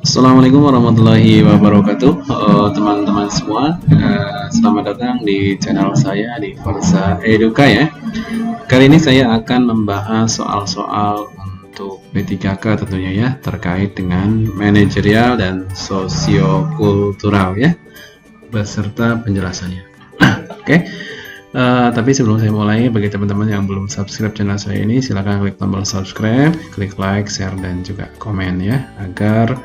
Assalamualaikum warahmatullahi wabarakatuh, teman-teman semua. Selamat datang di channel saya di Forza Eduka ya. Kali ini saya akan membahas soal-soal untuk P3K tentunya ya, terkait dengan manajerial dan sosiokultural ya, beserta penjelasannya. Oke. Tapi sebelum saya mulai, bagi teman-teman yang belum subscribe channel saya ini, silahkan klik tombol subscribe, klik like, share, dan juga komen ya, agar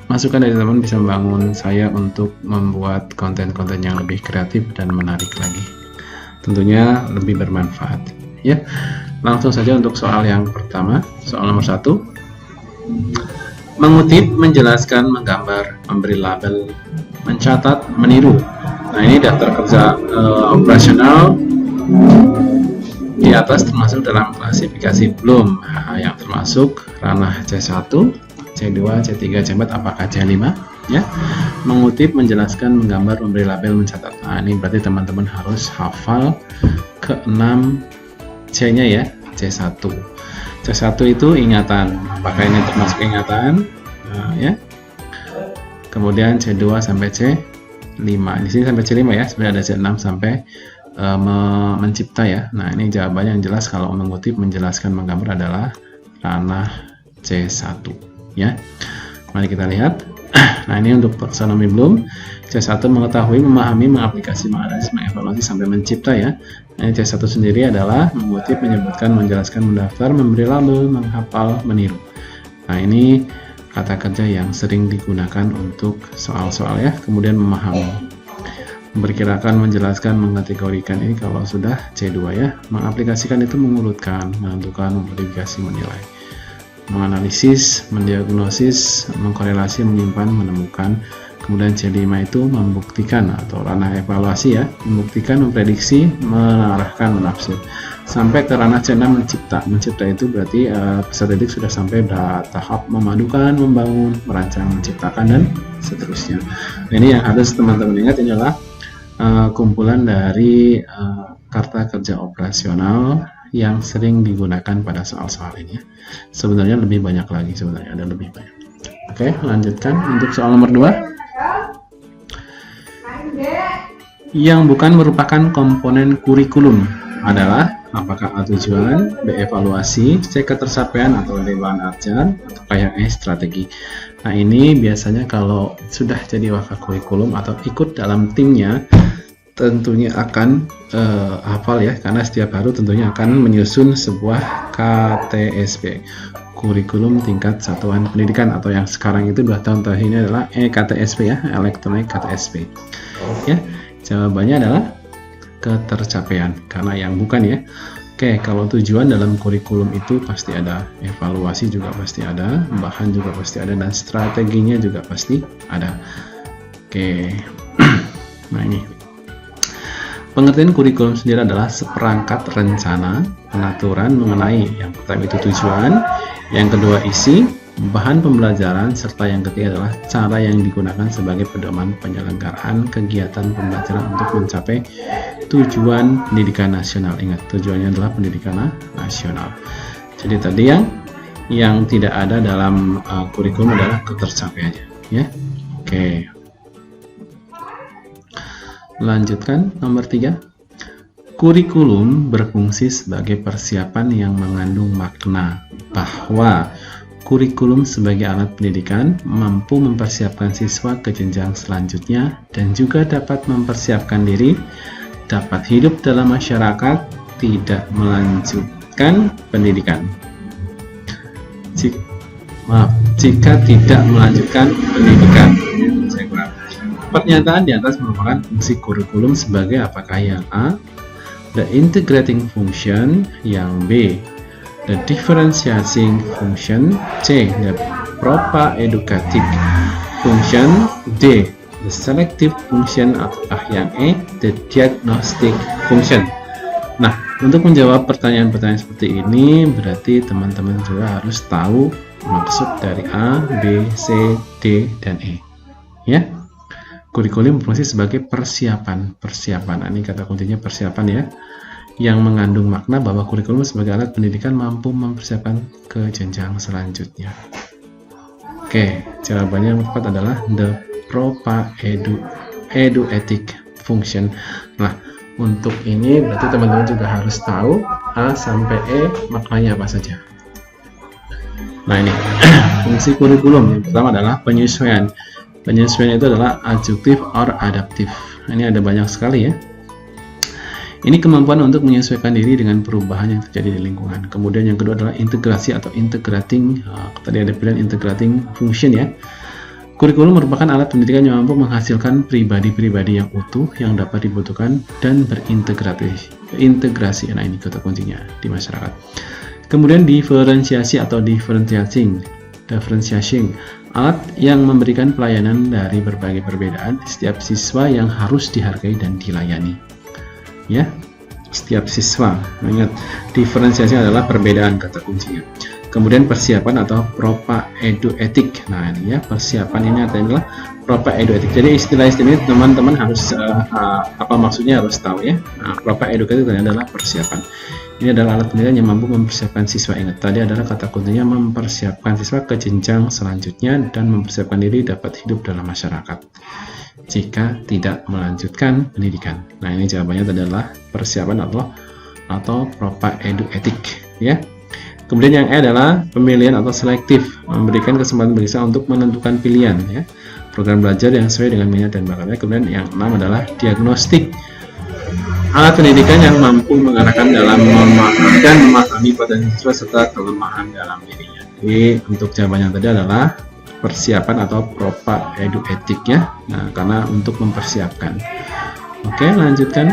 masukan dari teman bisa membangun saya untuk membuat konten-konten yang lebih kreatif dan menarik lagi, tentunya lebih bermanfaat ya. Langsung saja untuk soal yang pertama, soal nomor 1. Mengutip, menjelaskan, menggambar, memberi label, mencatat, meniru. Nah, ini daftar kerja operasional di atas termasuk dalam klasifikasi belum, yang termasuk ranah C1, C2, C3, C4, apakah C5 ya. Mengutip, menjelaskan, menggambar, memberi label, mencatat. Nah, ini berarti teman-teman harus hafal ke-6 C-nya ya. C1 itu ingatan, apakah ini termasuk ingatan? Nah, ya. Kemudian C2 sampai C5, di sini sampai C5 ya, sebenarnya ada C6 sampai mencipta ya. Nah, ini jawabannya yang jelas kalau mengutip, menjelaskan, menggambar adalah ranah C1 ya. Mari kita lihat. Nah, ini untuk taksonomi belum. C1 mengetahui, memahami, mengaplikasi, menganalisis, mengevaluasi sampai mencipta ya. Nah, ini C1 sendiri adalah mengutip, menyebutkan, menjelaskan, mendaftar, memberi label, menghafal, meniru. Nah, ini kata kerja yang sering digunakan untuk soal-soal ya. Kemudian memahami, memperkirakan, menjelaskan, mengkategorikan, ini kalau sudah C2 ya. Mengaplikasikan itu mengurutkan, menentukan, memverifikasi, menilai. Menganalisis, mendiagnosis, mengkorelasi, menyimpan, menemukan. Kemudian C5 itu membuktikan atau ranah evaluasi ya, membuktikan, memprediksi, mengarahkan, menafsir. Sampai ke ranah C6 mencipta. Mencipta itu berarti peserta didik sudah sampai tahap memadukan, membangun, merancang, menciptakan, dan seterusnya. Nah, ini yang harus teman-teman ingat, ini adalah kumpulan dari karta kerja operasional yang sering digunakan pada soal-soal ini. Sebenarnya lebih banyak lagi, sebenarnya ada lebih banyak. Oke, lanjutkan untuk soal nomor 2. Yang bukan merupakan komponen kurikulum adalah apakah A, tujuan, B, evaluasi, C, ketersapaian, atau D, bahan ajar, atau yang E, strategi. Nah, ini biasanya kalau sudah jadi wakil kurikulum atau ikut dalam timnya, tentunya akan hafal ya, karena setiap hari tentunya akan menyusun sebuah KTSP, kurikulum tingkat satuan pendidikan, atau yang sekarang itu 2 tahun terakhir ini adalah EKTSP ya, elektronik KTSP ya. Jawabannya adalah ketercapaian, karena yang bukan ya. Oke, kalau tujuan dalam kurikulum itu pasti ada, evaluasi juga pasti ada, bahan juga pasti ada, dan strateginya juga pasti ada. Oke. Nah, ini pengertian kurikulum sendiri adalah seperangkat rencana pengaturan mengenai yang pertama itu tujuan, yang kedua isi, bahan pembelajaran, serta yang ketiga adalah cara yang digunakan sebagai pedoman penyelenggaraan kegiatan pembelajaran untuk mencapai tujuan pendidikan nasional. Ingat, tujuannya adalah pendidikan nasional. Jadi tadi yang tidak ada dalam kurikulum adalah ketercapaiannya ya. Oke. Lanjutkan nomor 3. Kurikulum berfungsi sebagai persiapan yang mengandung makna bahwa kurikulum sebagai alat pendidikan mampu mempersiapkan siswa ke jenjang selanjutnya dan juga dapat mempersiapkan diri, dapat hidup dalam masyarakat, tidak melanjutkan pendidikan. Jika tidak melanjutkan pendidikan. Pernyataan di atas merupakan fungsi kurikulum sebagai apakah yang A, the integrating function, yang B, the differentiating function, C, the propa-educative function, D, the selective function, ataukah yang E, the diagnostic function. Nah, untuk menjawab pertanyaan-pertanyaan seperti ini, berarti teman-teman juga harus tahu maksud dari A, B, C, D, dan E ya. Kurikulum berfungsi sebagai persiapan. Ini kata kuncinya persiapan ya. yang mengandung makna bahwa kurikulum sebagai alat pendidikan mampu mempersiapkan ke jenjang selanjutnya. Oke, jawabannya yang tepat adalah the propa eduetic function. Nah, untuk ini berarti teman-teman juga harus tahu A sampai E maknanya apa saja. Nah, ini fungsi kurikulum yang pertama adalah penyesuaian. Penyesuaian itu adalah adjuktif or adaptif. Ini ada banyak sekali ya. Ini kemampuan untuk menyesuaikan diri dengan perubahan yang terjadi di lingkungan. Kemudian yang kedua adalah integrasi atau integrating. Tadi ada pilihan integrating function ya. Kurikulum merupakan alat pendidikan yang mampu menghasilkan pribadi-pribadi yang utuh yang dapat dibutuhkan dan berintegrasi. Nah, ini kata kuncinya di masyarakat. Kemudian diferensiasi atau differentiating. Alat yang memberikan pelayanan dari berbagai perbedaan setiap siswa yang harus dihargai dan dilayani. Ya, setiap siswa. Ingat, diferensiasi adalah perbedaan kata kuncinya. Kemudian persiapan atau propa eduetic. Nah, ini ya, persiapan ini adalah propa eduetic. Jadi istilah-istilah ini teman-teman harus apa maksudnya harus tahu ya. Nah, propa eduetic adalah persiapan. Ini adalah alat pendidikan yang mampu mempersiapkan siswa. Ingat, tadi adalah kata kuncinya mempersiapkan siswa ke jenjang selanjutnya dan mempersiapkan diri dapat hidup dalam masyarakat jika tidak melanjutkan pendidikan. Nah, ini jawabannya adalah persiapan atau propa eduetic ya. Kemudian yang E adalah pemilihan atau selektif, memberikan kesempatan bagi siswa untuk menentukan pilihan ya. Program belajar yang sesuai dengan minat dan bakatnya. Kemudian yang 6 adalah diagnostik. Alat pendidikan yang mampu mengarahkan dalam memahami potensi siswa serta kelemahan dalam dirinya. Jadi untuk jawabannya tadi adalah persiapan atau propa eduetic ya. Nah, karena untuk mempersiapkan. Oke, lanjutkan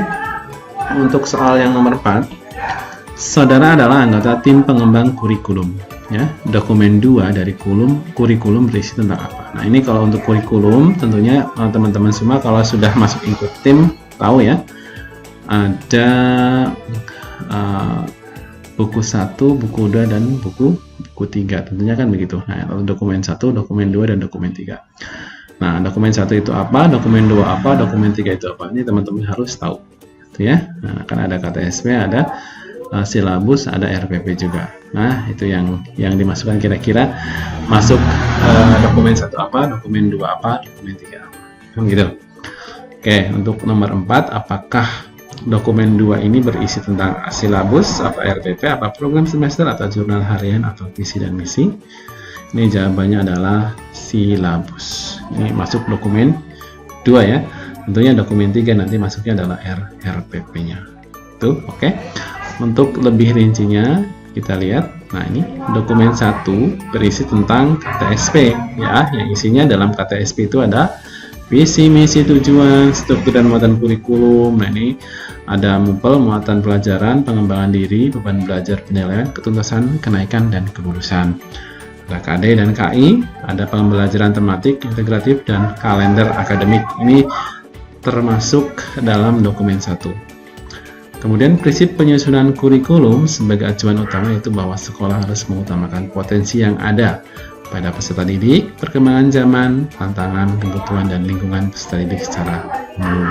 untuk soal yang nomor 4. Saudara adalah anggota tim pengembang kurikulum ya. Dokumen 2 dari kurikulum berisi tentang apa? Nah, ini kalau untuk kurikulum tentunya teman-teman semua kalau sudah masuk ikut tim tahu ya. Ada buku 1, buku 2 dan buku 3 tentunya kan begitu. Nah, dokumen 1, dokumen 2 dan dokumen 3. Nah, dokumen 1 itu apa, dokumen 2 apa, dokumen 3 itu apa? Ini teman-teman harus tahu. Itu ya. Nah, kan ada KTSP, ada silabus, ada RPP juga. Nah, itu yang dimasukkan kira-kira masuk dokumen 1 apa, dokumen 2 apa, dokumen 3 apa. Gitu. Oke, untuk nomor 4, apakah dokumen 2 ini berisi tentang silabus, apa RPP, apa program semester, atau jurnal harian, atau visi dan misi? Ini jawabannya adalah silabus. Ini masuk dokumen 2 ya. Tentunya dokumen 3 nanti masuknya adalah RPP-nya. Itu oke. Untuk lebih rincinya kita lihat. Nah, ini dokumen 1 berisi tentang KTSP ya. Yang isinya dalam KTSP itu ada visi, misi, tujuan, struktur dan muatan kurikulum. Nah, ini ada MUPEL, muatan pelajaran, pengembangan diri, beban belajar, penilaian, ketuntasan, kenaikan, dan kelulusan. Ada KD dan KI, ada pembelajaran tematik, integratif, dan kalender akademik. Ini termasuk dalam dokumen 1. Kemudian prinsip penyusunan kurikulum sebagai acuan utama yaitu bahwa sekolah harus mengutamakan potensi yang ada pada peserta didik, perkembangan zaman, tantangan, kebutuhan, dan lingkungan peserta didik secara umum.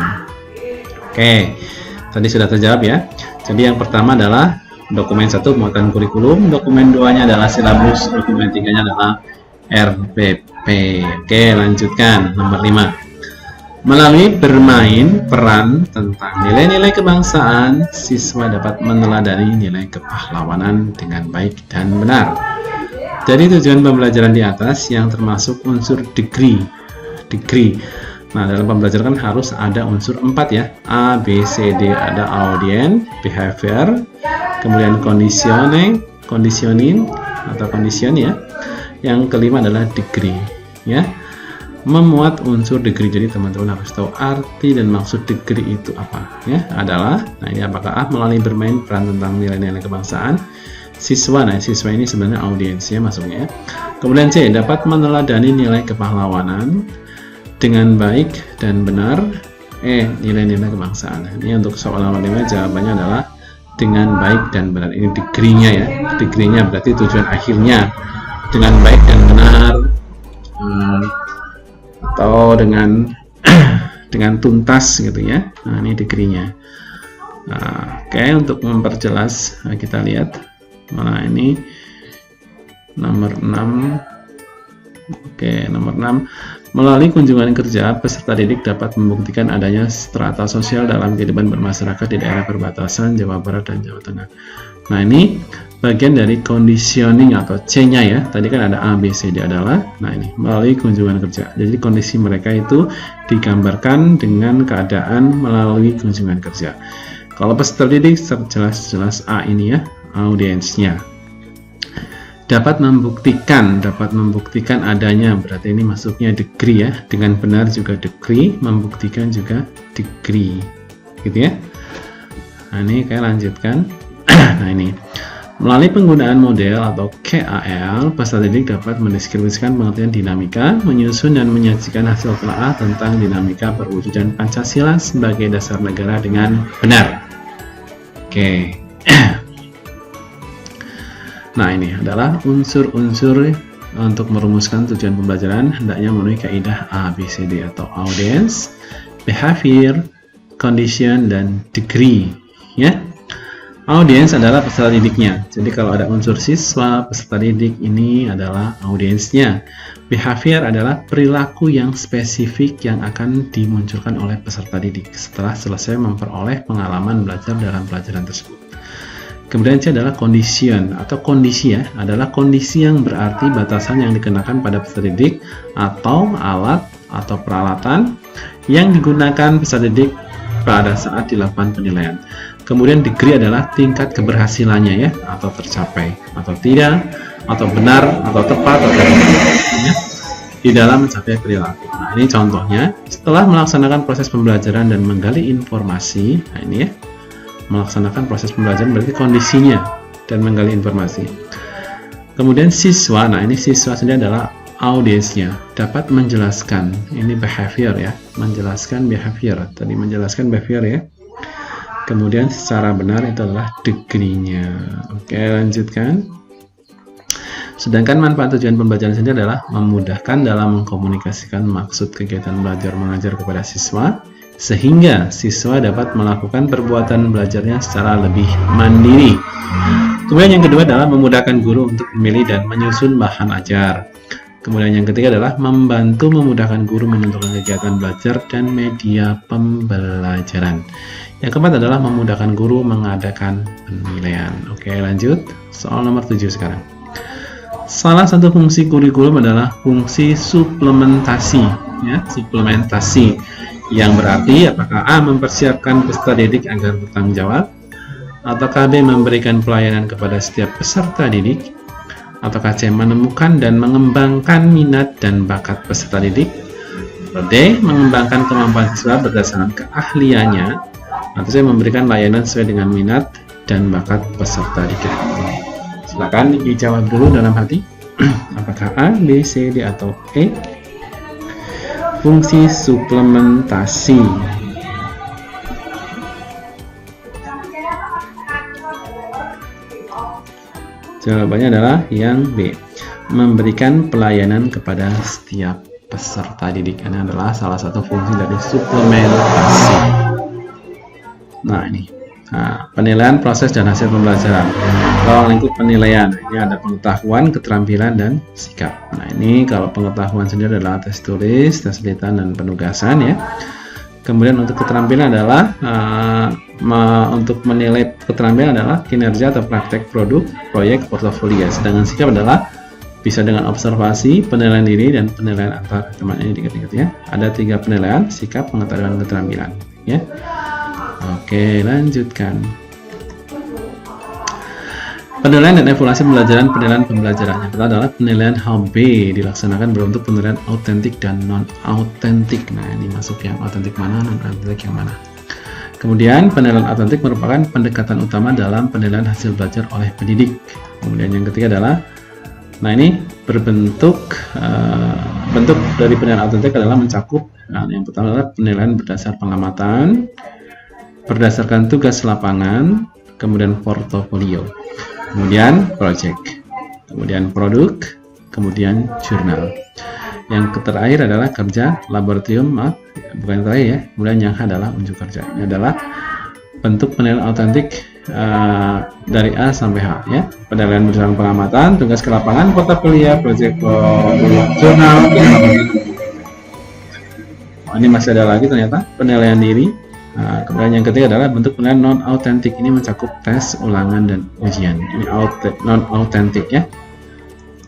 Oke, tadi sudah terjawab ya. Jadi yang pertama adalah dokumen 1 muatan kurikulum, dokumen 2-nya adalah silabus, dokumen 3-nya adalah RPP. Oke, lanjutkan nomor 5. Melalui bermain peran tentang nilai-nilai kebangsaan, siswa dapat meneladani nilai kepahlawanan dengan baik dan benar. Dari tujuan pembelajaran di atas yang termasuk unsur degree. Nah, dalam pembelajaran kan harus ada unsur 4 ya. A, B, C, D, ada audien, behavior, kemudian conditioning atau condition ya. Yang kelima adalah degree ya. Memuat unsur degree. Jadi teman-teman harus tahu arti dan maksud degree itu apa ya. Adalah, nah ini apakah A, melalui bermain peran tentang nilai-nilai kebangsaan siswa. Nah, siswa ini sebenarnya audiensnya masuknya. Kemudian C, dapat meneladani nilai kepahlawanan dengan baik dan benar. E, nilai-nilai kebangsaan. Ini untuk soal nomor 5 jawabannya adalah dengan baik dan benar. Ini degree-nya ya. Degree-nya berarti tujuan akhirnya dengan baik dan benar. Atau dengan tuntas gitu ya. Nah, ini degree-nya. Nah, oke, untuk memperjelas kita lihat. Nah, ini nomor 6 Oke, nomor 6. Melalui kunjungan kerja, peserta didik dapat membuktikan adanya strata sosial dalam kehidupan bermasyarakat di daerah perbatasan Jawa Barat dan Jawa Tengah. Nah, ini bagian dari conditioning atau C-nya ya. Tadi kan ada A, B, C, D adalah. Nah, ini melalui kunjungan kerja. Jadi kondisi mereka itu digambarkan dengan keadaan melalui kunjungan kerja. Kalau peserta didik jelas-jelas A ini ya, audiensnya. Dapat membuktikan adanya, berarti ini masuknya degree ya, dengan benar juga degree, membuktikan juga degree, gitu ya. Nah, ini kayak lanjutkan. Nah, ini melalui penggunaan model atau KAL, peserta didik dapat mendeskripsikan pengertian dinamika, menyusun dan menyajikan hasil telaah tentang dinamika perwujudan Pancasila sebagai dasar negara dengan benar. Oke. Nah, ini adalah unsur-unsur untuk merumuskan tujuan pembelajaran hendaknya memenuhi kaidah A, B, C, D atau audience, behavior, condition, dan degree. Ya, audience adalah peserta didiknya. Jadi kalau ada unsur siswa, peserta didik ini adalah audiensnya. Behavior adalah perilaku yang spesifik yang akan dimunculkan oleh peserta didik setelah selesai memperoleh pengalaman belajar dalam pelajaran tersebut. Kemudian C adalah condition atau kondisi ya, adalah kondisi yang berarti batasan yang dikenakan pada peserta didik atau alat atau peralatan yang digunakan peserta didik pada saat dilakukan penilaian. Kemudian degree adalah tingkat keberhasilannya ya, atau tercapai atau tidak, atau benar atau tepat atau ya, di dalam mencapai perilaku. Nah, ini contohnya setelah melaksanakan proses pembelajaran dan menggali informasi. Nah, ini ya, melaksanakan proses pembelajaran berarti kondisinya dan menggali informasi. Kemudian siswa, nah ini siswa sendiri adalah audiensnya, dapat menjelaskan, ini behavior ya, menjelaskan behavior, tadi menjelaskan behavior ya. Kemudian secara benar itu adalah degree-nya. Oke, lanjutkan. Sedangkan manfaat tujuan pembelajaran sendiri adalah memudahkan dalam mengkomunikasikan maksud kegiatan belajar mengajar kepada siswa, sehingga siswa dapat melakukan perbuatan belajarnya secara lebih mandiri. Kemudian yang kedua adalah memudahkan guru untuk memilih dan menyusun bahan ajar. Kemudian yang ketiga adalah membantu memudahkan guru menentukan kegiatan belajar dan media pembelajaran. Yang keempat adalah memudahkan guru mengadakan penilaian. Oke, lanjut. Soal nomor 7 sekarang. Salah satu fungsi kurikulum adalah fungsi suplementasi, ya, suplementasi. Yang berarti apakah A mempersiapkan peserta didik agar bertanggung jawab, ataukah B memberikan pelayanan kepada setiap peserta didik, ataukah C menemukan dan mengembangkan minat dan bakat peserta didik, atau D mengembangkan kemampuan siswa berdasarkan keahliannya, atau C memberikan layanan sesuai dengan minat dan bakat peserta didik. Silakan dijawab dulu dalam hati. Apakah A, B, C, D atau E? Fungsi suplementasi. Jawabannya adalah yang B, memberikan pelayanan kepada setiap peserta didik. Ini adalah salah satu fungsi dari suplementasi. Nah, ini penilaian proses dan hasil pembelajaran. Kalau lingkup penilaian, ini ada pengetahuan, keterampilan, dan sikap. Nah, ini kalau pengetahuan sendiri adalah tes tulis, tes lisan, dan penugasan ya. Kemudian untuk keterampilan adalah untuk menilai keterampilan adalah kinerja atau praktek produk, proyek, portofolio. Sedangkan sikap adalah bisa dengan observasi, penilaian diri, dan penilaian antar teman. Ini diingat-ingat ya. Ada 3 penilaian: sikap, pengetahuan, dan keterampilan. Ya. Oke, lanjutkan. Penilaian dan evaluasi pembelajaran. Penilaian pembelajaran yang pertama adalah penilaian HB dilaksanakan berbentuk penilaian autentik dan non-autentik. Nah, ini masuk yang autentik mana, non-autentik yang mana. Kemudian penilaian autentik merupakan pendekatan utama dalam penilaian hasil belajar oleh pendidik. Kemudian yang ketiga adalah, nah ini berbentuk bentuk dari penilaian autentik adalah mencakup. Nah, yang pertama adalah penilaian berdasar pengamatan, berdasarkan tugas lapangan, kemudian portofolio, kemudian project, kemudian produk, kemudian jurnal. Yang terakhir adalah kerja laboratorium, bukan terakhir ya. Kemudian yang adalah unjuk kerja. Ini adalah bentuk penilaian autentik dari A sampai H ya. Penilaian berdasarkan pengamatan, tugas ke lapangan, portofolio, proyek jurnal. Ini masih ada lagi ternyata penilaian diri. Kemudian yang ketiga adalah bentuk penilaian non autentik. Ini mencakup tes, ulangan, dan ujian. Ini non autentik ya.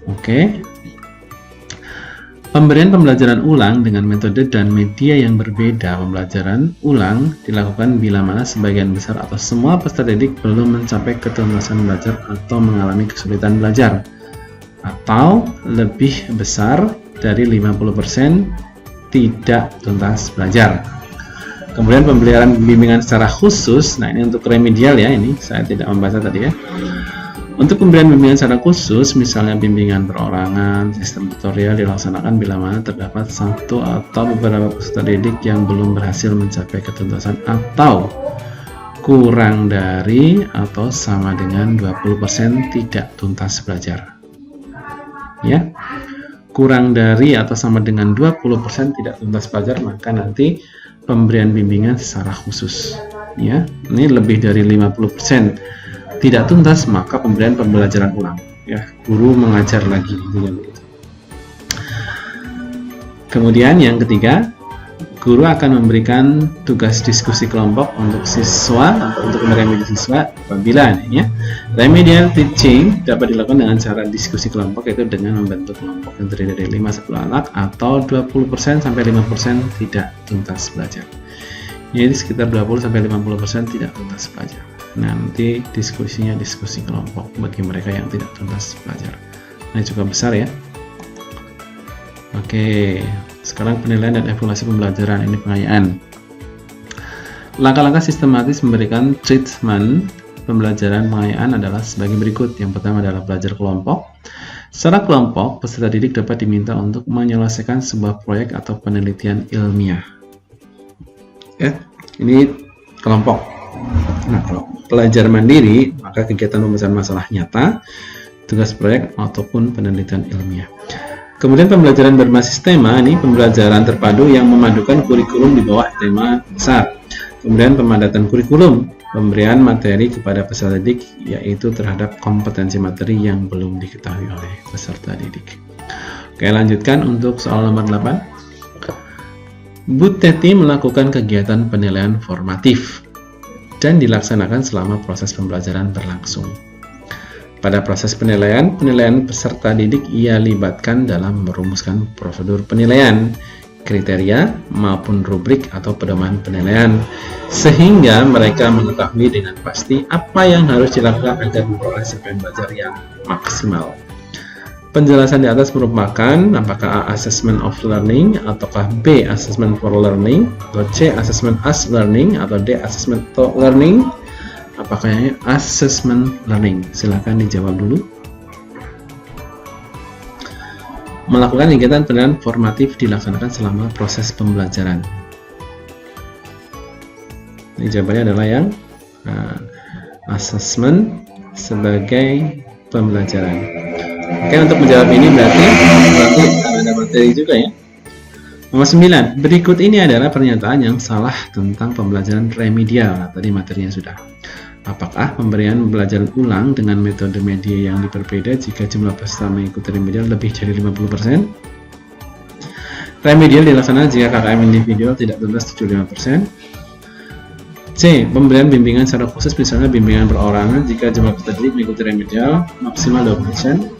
Oke. Pemberian pembelajaran ulang dengan metode dan media yang berbeda. Pembelajaran ulang dilakukan bila mana sebagian besar atau semua peserta didik belum mencapai ketuntasan belajar atau mengalami kesulitan belajar, atau lebih besar dari 50% tidak tuntas belajar. Kemudian pemberian bimbingan secara khusus. Nah, ini untuk remedial ya, ini saya tidak membaca tadi ya. Untuk pemberian bimbingan secara khusus, misalnya bimbingan perorangan, sistem tutorial dilaksanakan bila mana terdapat satu atau beberapa peserta didik yang belum berhasil mencapai ketuntasan atau kurang dari atau sama dengan 20% tidak tuntas belajar. Ya. Kurang dari atau sama dengan 20% tidak tuntas belajar, maka nanti pemberian bimbingan secara khusus ya. Ini lebih dari 50% tidak tuntas, maka pemberian pembelajaran ulang ya, guru mengajar lagi gitu. Kemudian yang ketiga, guru akan memberikan tugas diskusi kelompok untuk siswa atau untuk meremediasi siswa apabila ya, remedial teaching dapat dilakukan dengan cara diskusi kelompok, yaitu dengan membentuk kelompok yang terdiri dari 5-10 anak atau 20% sampai 5% tidak tuntas belajar. Jadi sekitar 20 sampai 50% tidak tuntas belajar. Nanti diskusinya diskusi kelompok bagi mereka yang tidak tuntas belajar. Ini cukup besar ya. Oke, sekarang penilaian dan evaluasi pembelajaran. Ini pengayaan. Langkah-langkah sistematis memberikan treatment pembelajaran pengayaan adalah sebagai berikut. Yang pertama adalah belajar kelompok. Secara kelompok, peserta didik dapat diminta untuk menyelesaikan sebuah proyek atau penelitian ilmiah. Ya, ini kelompok. Nah, kalau belajar mandiri, maka kegiatan pembahasan masalah nyata, tugas proyek ataupun penelitian ilmiah. Kemudian pembelajaran berbasis tema, ini pembelajaran terpadu yang memadukan kurikulum di bawah tema besar. Kemudian pemadatan kurikulum, pemberian materi kepada peserta didik, yaitu terhadap kompetensi materi yang belum diketahui oleh peserta didik. Oke, lanjutkan untuk soal nomor 8. Bu Teti melakukan kegiatan penilaian formatif dan dilaksanakan selama proses pembelajaran berlangsung. Pada proses penilaian peserta didik ia libatkan dalam merumuskan prosedur penilaian, kriteria, maupun rubrik atau pedoman penilaian, sehingga mereka mengetahui dengan pasti apa yang harus dilakukan agar memperoleh capaian belajar yang maksimal. Penjelasan di atas merupakan apakah A. Assessment of Learning, ataukah B. Assessment for Learning, atau C. Assessment as Learning, atau D. Assessment to Learning. Apakah ini assessment learning? Silakan dijawab dulu. Melakukan kegiatan penilaian formatif dilaksanakan selama proses pembelajaran. Ini jawabannya adalah yang assessment sebagai pembelajaran. Oke, untuk menjawab ini berarti ada materi juga ya. Nomor 9. Berikut ini adalah pernyataan yang salah tentang pembelajaran remedial. Nah, tadi materinya sudah. Apakah pemberian pembelajaran ulang dengan metode media yang berbeda jika jumlah peserta mengikuti remedial lebih dari 50%? Remedial dilaksanakan jika KKM individual tidak tuntas 75%. C. Pemberian bimbingan secara khusus, misalnya bimbingan perorangan, jika jumlah peserta didik mengikuti remedial maksimal 20%.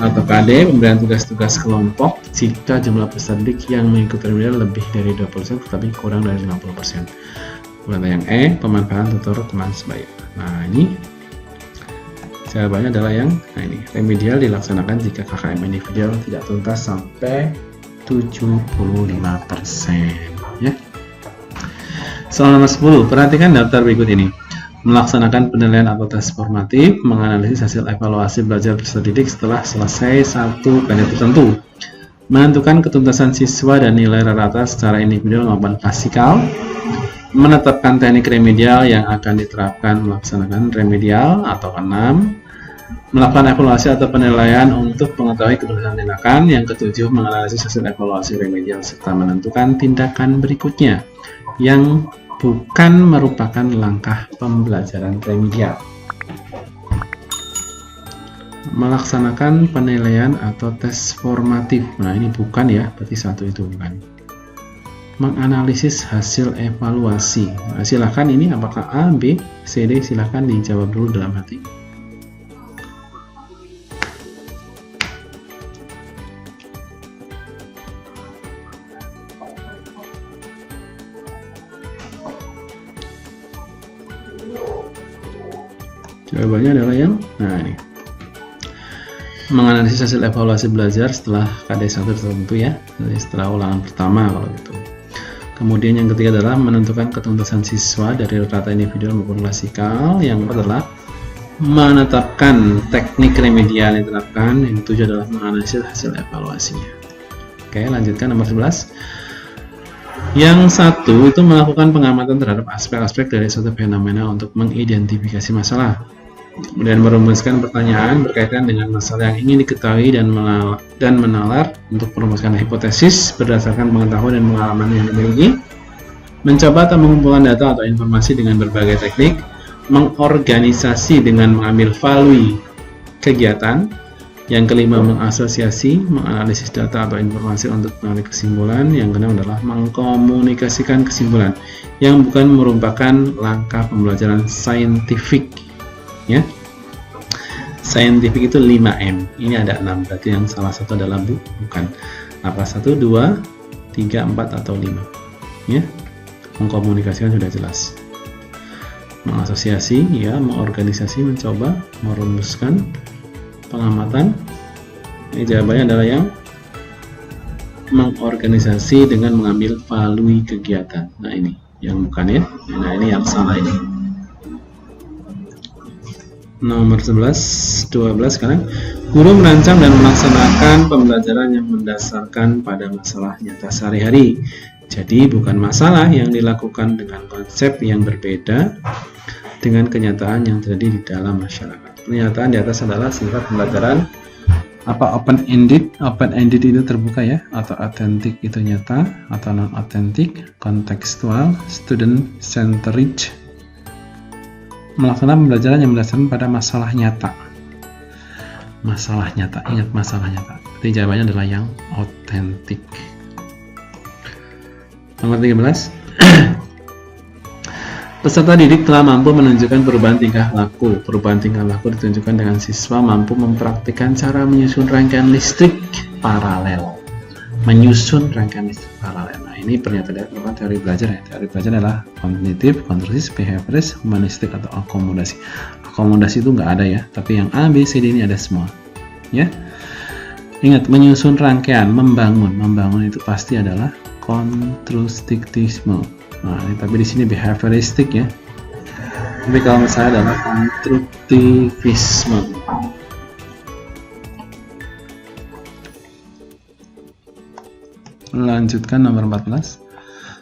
Atau KD. Pemberian tugas-tugas kelompok jika jumlah peserta didik yang mengikuti remedial lebih dari 20% tetapi kurang dari 50%. Kemudian yang E, pemanfaatan tutor teman sebaya. Nah, ini jawabannya adalah yang ini. Remedial dilaksanakan jika KKM individual tidak tuntas sampai 75% ya. Soal nomor 10, perhatikan daftar berikut ini. Melaksanakan penilaian atau tes formatif, menganalisis hasil evaluasi belajar peserta didik setelah selesai satu periode tertentu. Menentukan ketuntasan siswa dan nilai rata secara individual maupun klasikal. Menetapkan teknik remedial yang akan diterapkan melaksanakan remedial atau 6. Melakukan evaluasi atau penilaian untuk mengetahui keberhasilan tindakan. Yang ke-7, menganalisis hasil evaluasi remedial serta menentukan tindakan berikutnya. Yang bukan merupakan langkah pembelajaran remedial. Melaksanakan penilaian atau tes formatif. Nah, ini bukan ya, berarti satu itu bukan. Menganalisis hasil evaluasi. Nah, silahkan ini apakah A, B, C, D, silahkan dijawab dulu dalam hati. Jawabannya adalah yang ini. Menganalisis hasil evaluasi belajar setelah KD1 tertentu ya, jadi setelah ulangan pertama kalau gitu. Kemudian yang ketiga adalah menentukan ketuntasan siswa dari rata individual maupun klasikal. Yang keempat adalah menetapkan teknik remedial yang diterapkan. Yang ketujuh adalah menganalisis hasil evaluasinya. Oke, lanjutkan nomor 11. Yang satu itu melakukan pengamatan terhadap aspek-aspek dari suatu fenomena untuk mengidentifikasi masalah. Kemudian merumuskan pertanyaan berkaitan dengan masalah yang ingin diketahui dan menalar untuk merumuskan hipotesis berdasarkan pengetahuan dan pengalaman yang dimiliki, mencoba atau mengumpulkan data atau informasi dengan berbagai teknik, mengorganisasi dengan mengambil value kegiatan. Yang kelima, mengasosiasi, menganalisis data atau informasi untuk menarik kesimpulan. Yang keenam adalah mengkomunikasikan kesimpulan yang bukan merupakan langkah pembelajaran saintifik. Ya, saintifik itu 5M. Ini ada 6, berarti yang salah satu adalah bukan. Apa 1, 2, 3, 4 atau 5? Ya, mengkomunikasikan sudah jelas. Mengasosiasi, ya, mengorganisasi, mencoba, merumuskan, pengamatan. Ini jawabannya adalah yang mengorganisasi dengan mengambil value kegiatan. Nah, ini yang bukan ya. Nah, ini yang salah ini. Nomor 11, 12 sekarang. Guru merancang dan melaksanakan pembelajaran yang mendasarkan pada masalah nyata sehari-hari. Jadi bukan masalah yang dilakukan dengan konsep yang berbeda dengan kenyataan yang terjadi di dalam masyarakat. Pernyataan di atas adalah sifat pembelajaran open ended. Open ended itu terbuka ya, atau authentic itu nyata, atau non authentic, kontekstual, student centered. Melaksanakan pembelajaran yang berdasarkan pada masalah nyata. Masalah nyata, ingat masalah nyata. Jadi jawabannya adalah yang otentik. Nomor 13. Peserta didik telah mampu menunjukkan perubahan tingkah laku. Perubahan tingkah laku ditunjukkan dengan siswa mampu mempraktikkan cara menyusun rangkaian listrik paralel. Menyusun rangkaian listrik paralel. Nah, ini pernyataan dari teori belajar ya. Teori belajar adalah kognitif, konstruktif, behavioris, humanistik atau akomodasi. Akomodasi itu nggak ada ya, tapi yang A, B, C, D ini ada semua. Ya. Ingat, menyusun rangkaian, membangun itu pasti adalah konstruktivisme. Nah, ini, tapi di sini behavioristik ya. Tapi kalau misalnya adalah konstruktivisme. Melanjutkan nomor 14.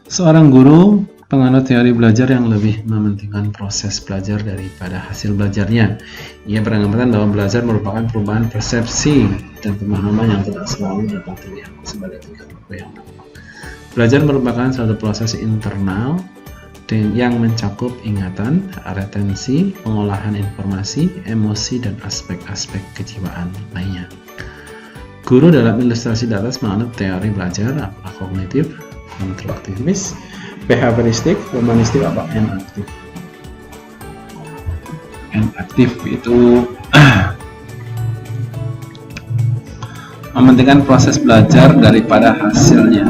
Seorang guru penganut teori belajar yang lebih mementingkan proses belajar daripada hasil belajarnya. Ia beranggapan bahwa belajar merupakan perubahan persepsi dan pemahaman yang tidak selalu dapat dilihat sebagai tingkah laku yang normal. Belajar merupakan suatu proses internal yang mencakup ingatan, retensi, pengolahan informasi, emosi, dan aspek-aspek kejiwaan lainnya. Guru dalam ilustrasi di atas menganut teori belajar apakah kognitif, konstruktivis, behavioristik, humanistik, apa enaktif. Enaktif itu mementingkan proses belajar daripada hasilnya.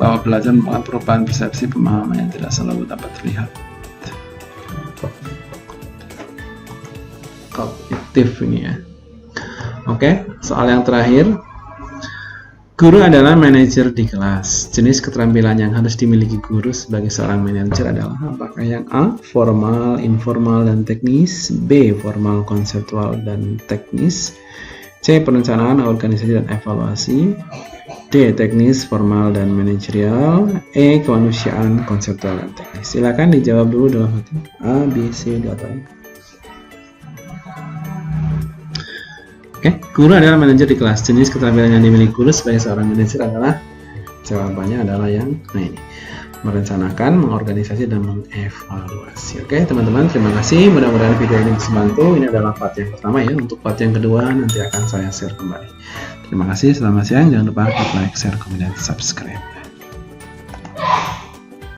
Bahwa belajar merupakan perubahan persepsi pemahaman yang tidak selalu dapat terlihat. Kognitif ini ya. Oke, soal yang terakhir. Guru adalah manajer di kelas. Jenis keterampilan yang harus dimiliki guru sebagai seorang manajer adalah apakah yang A, formal, informal, dan teknis, B, formal, konseptual, dan teknis, C, perencanaan, organisasi, dan evaluasi, D, teknis, formal, dan manajerial, E, kemanusiaan, konseptual, dan teknis. Silakan dijawab dulu dalam hati. A, B, C, D, atau E. Oke, guru adalah manajer di kelas. Jenis keterampilan yang dimiliki guru sebagai seorang manajer adalah Jawabannya adalah yang ini, merencanakan, mengorganisasi, dan mengevaluasi. Oke teman-teman, terima kasih. Mudah-mudahan video ini bisa membantu. Ini adalah part yang pertama ya. Untuk part yang kedua nanti akan saya share kembali. Terima kasih, selamat siang. Jangan lupa klik like, share, komen, dan subscribe.